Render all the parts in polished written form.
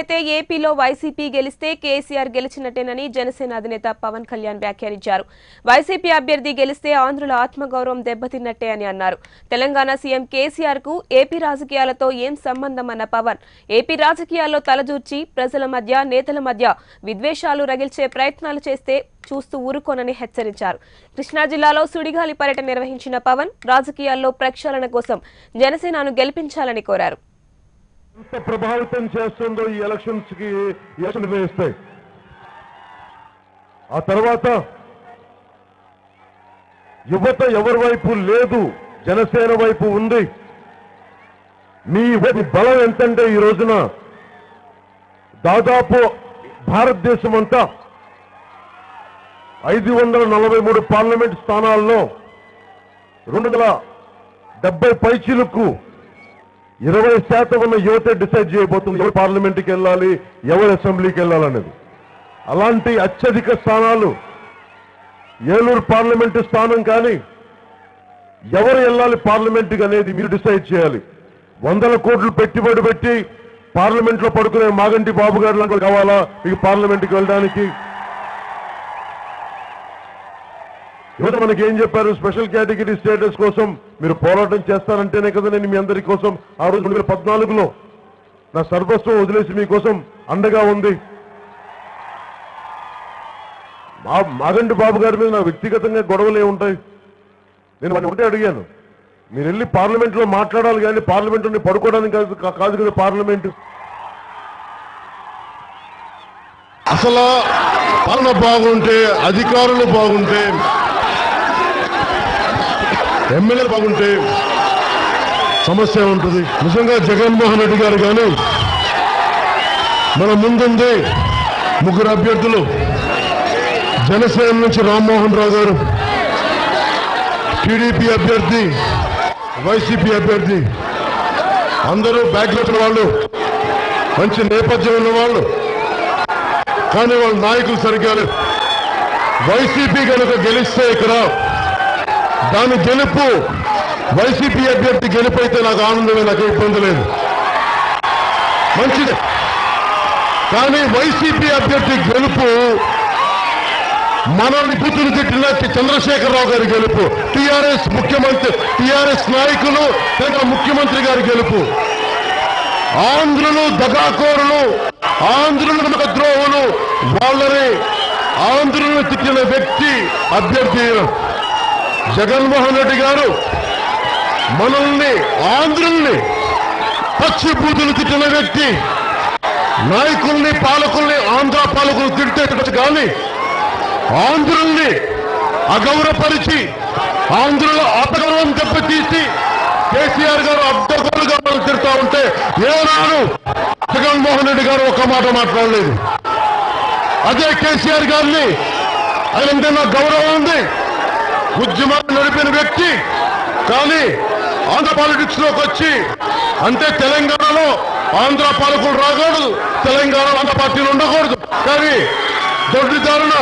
అయితే ఏపీలో వైసీపీ గెలిస్తే కేసీఆర్ గెలిచినట్టేనని జనసేన అధినేత పవన్ కళ్యాణ్ వ్యాఖ్యానించారు. వైసీపీ అభ్యర్థి గెలిస్తే ఆంధ్రుల ఆత్మగౌరవం దెబ్బతిన్నట్టే అని అన్నారు. తెలంగాణ సీఎం కేసీఆర్ కు ఏపీ రాజకీయాలతో ఏం సంబంధం అన్న పవన్ ఏపీ రాజకీయాల్లో తలదూర్చి ప్రజల మధ్య నేతల మధ్య విద్వేషాలు రగిల్చే ప్రయత్నాలు చేస్తే చూస్తూ ఊరుకోనని హెచ్చరించారు. కృష్ణా జిల్లాలో సుడిగాలి పర్యటన నిర్వహించిన పవన్ రాజకీయాల్లో ప్రక్షాళన కోసం జనసేనను గెలిపించాలని కోరారు. ఎంత ప్రభావితం చేస్తుందో ఈ ఎలక్షన్స్ కి నిర్ణయిస్తాయి. ఆ తర్వాత యువత ఎవరి వైపు లేదు, జనసేన వైపు ఉంది. మీ బలం ఎంతంటే ఈ రోజున దాదాపు భారతదేశం అంతా 543 పార్లమెంట్ స్థానాల్లో 270 పైచీలకు 20% ఉన్న యువతే డిసైడ్ చేయబోతుంది ఎవరు పార్లమెంట్కి వెళ్ళాలి, ఎవరు అసెంబ్లీకి వెళ్ళాలనేది. అలాంటి అత్యధిక స్థానాలు ఏలూరు పార్లమెంటు స్థానం కానీ ఎవరు వెళ్ళాలి పార్లమెంట్కి అనేది మీరు డిసైడ్ చేయాలి. 100 కోట్లు పెట్టుబడి పెట్టి పార్లమెంట్లో పడుకునే మాగంటి బాబు గారు లాంటి కావాలా మీకు పార్లమెంట్కి వెళ్ళడానికి? యువత మనకి ఏం చెప్పారు? స్పెషల్ కేటగిరీ స్టేటస్ కోసం మీరు పోరాటం చేస్తారంటేనే కదా నేను మీ అందరి కోసం ఆ రోజు 2014లో నా సర్వస్వం వదిలేసి మీకోసం అండగా ఉంది. మాగంటి బాబు గారి మీద నా వ్యక్తిగతంగా గొడవలు ఏముంటాయి? నేను వాడిని ఒకటే అడిగాను, మీరు వెళ్ళి పార్లమెంట్లో మాట్లాడాలి కానీ పార్లమెంట్ పడుకోవడానికి కాదు కదా పార్లమెంట్. అసలు పాలన బాగుంటే, అధికారులు బాగుంటే, ఎమ్మెల్యేలు బాగుంటే సమస్య ఉంటుంది. నిజంగా జగన్మోహన్ రెడ్డి గారు కానీ మన ముందుంది 3 అభ్యర్థులు. జనసేన నుంచి రామ్మోహన్ రావు గారు, టీడీపీ అభ్యర్థి, వైసీపీ అభ్యర్థి. అందరూ బ్యాక్గ్రౌండ్ వాళ్ళు, మంచి నేపథ్యం ఉన్న వాళ్ళు, కానీ వాళ్ళ నాయకులు సరిగ్గా లేరు. వైసీపీ కనుక గెలిస్తే ఇక్కడ దాని గెలుపు వైసీపీ అభ్యర్థి గెలుపు అయితే నాకు ఆనందమే, నాకు ఇబ్బంది లేదు, మంచిదే. కానీ వైసీపీ అభ్యర్థి గెలుపు మనల్ని బుద్ధులు తిట్టిన చంద్రశేఖరరావు గారి గెలుపు, టీఆర్ఎస్ ముఖ్యమంత్రి, టీఆర్ఎస్ నాయకులు తెలంగాణ ముఖ్యమంత్రి గారి గెలుపు. ఆంధ్రులు దగాకోరులు, ఆంధ్రులు ద్రోహులు, వాళ్ళని ఆంధ్రులను తిట్టిన వ్యక్తి అభ్యర్థి జగన్మోహన్ రెడ్డి గారు. మనల్ని ఆంధ్రుల్ని పచ్చి బూతులు తిట్టిన వ్యక్తి, నాయకుల్ని పాలకుల్ని ఆంధ్ర పాలకులు తిట్టే కానీ ఆంధ్రుల్ని అగౌరవపరిచి ఆంధ్రుల ఆత్మగౌరవం దెబ్బతీసి కేసీఆర్ గారు అడ్డగోలుగా మనం తిడతా ఉంటే ఏనాడు జగన్మోహన్ రెడ్డి గారు ఒక్క మాట మాట్లాడలేదు. అదే కేసీఆర్ గారిని ఆయనంటే నాకు గౌరవం ఉంది, ఉద్యమాన్ని నడిపిన వ్యక్తి. కానీ ఆంధ్ర పాలిటిక్స్ లోకి వచ్చి అంటే తెలంగాణలో ఆంధ్ర పాలకులు రాకూడదు, తెలంగాణలో ఆంధ్ర పార్టీలు ఉండకూడదు. కానీ దొడ్డిదారుణ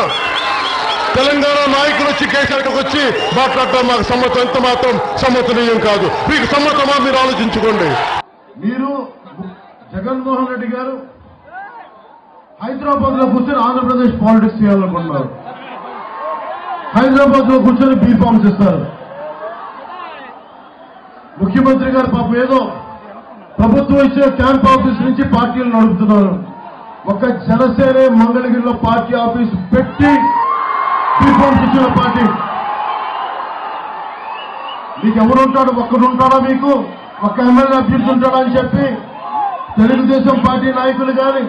తెలంగాణ నాయకులు వచ్చి కేసీఆర్కి వచ్చి మాట్లాడటం మాకు సమ్మతం, ఎంత మాత్రం సమ్మతనీయం కాదు. మీకు సమ్మతమా మీరు ఆలోచించుకోండి. మీరు జగన్మోహన్ రెడ్డి గారు హైదరాబాద్ లో కూర్చొని ఆంధ్రప్రదేశ్ పాలిటిక్స్ చేయాలనుకుంటున్నారు. హైదరాబాద్ లో కూర్చొని బీఫామ్స్ ఇస్తారు. ముఖ్యమంత్రి గారు పాపం ఏదో ప్రభుత్వం ఇచ్చే క్యాంప్ ఆఫీస్ నుంచి పార్టీలు నడుపుతున్నారు. ఒక జనసేన మంగళగిరిలో పార్టీ ఆఫీస్ పెట్టి బీఫామ్స్ ఇచ్చిన పార్టీ. మీకు ఎవరుంటాడు? ఒక్కడుంటాడా? మీకు ఒక్క ఎమ్మెల్యే అభ్యర్థి ఉంటాడా అని చెప్పి తెలుగుదేశం పార్టీ నాయకులు కానీ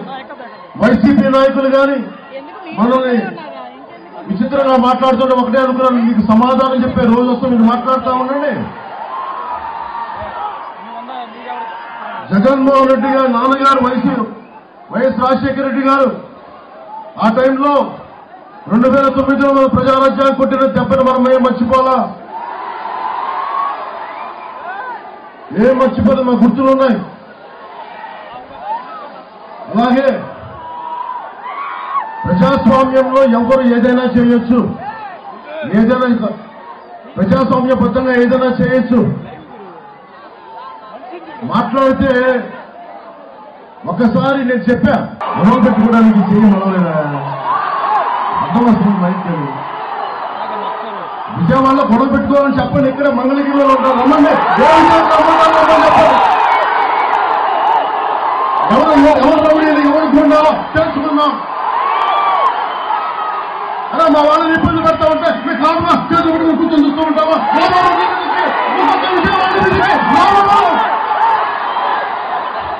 వైసీపీ నాయకులు కానీ మనల్ని విచిత్రంగా మాట్లాడుతుంటే ఒకటే అనుకున్నాను, మీకు సమాధానం చెప్పే రోజు వస్తే మీరు మాట్లాడుతూ ఉండండి. జగన్మోహన్ రెడ్డి గారు నాన్నగారు వైఎస్ రాజశేఖర రెడ్డి గారు ఆ టైంలో 2009లో ప్రజారాజ్యాన్ని కొట్టిన దెబ్బను మనం ఏం మర్చిపోలా, ఏం మర్చిపోతే మా గుర్తులు ఉన్నాయి. అలాగే ప్రజాస్వామ్యంలో ఎవరు ఏదైనా చేయొచ్చు, ఏదైనా ప్రజాస్వామ్యబద్ధంగా ఏదైనా చేయొచ్చు. మాట్లాడితే ఒక్కసారి నేను చెప్పా గొడవ పెట్టుకోవడానికి చెయ్యి మనలేదా అర్థం వస్తుంది మైక్ విజయవాడలో గొడవ పెట్టుకోవాలని చెప్పండి. ఇక్కడ మంగళగిరిలో ఉంటారు రమ్మండి. ఎవరు రమ్మని ఎవరు గుండా తెలుసుకుందాం. అలా మా వాళ్ళని ఇబ్బంది పెడతా ఉంటే మీకు కాదుమా చేతులు పెట్టుకుని కూర్చొని చూస్తూ ఉంటామా?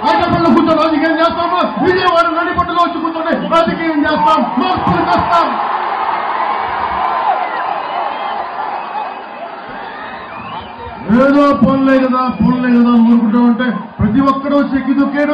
ఆటపల్లి కూర్చొని రాజకీయం చేస్తామా? విజయవాడ నడిపట్టులో వచ్చి కూర్చొని రాజకీయం చేస్తాం, మార్పులు చేస్తాం. ఏదో పనులే కదా అని ఊరుకుంటా ఉంటే ప్రతి ఒక్కడూ చెక్కి దుక్కేడు.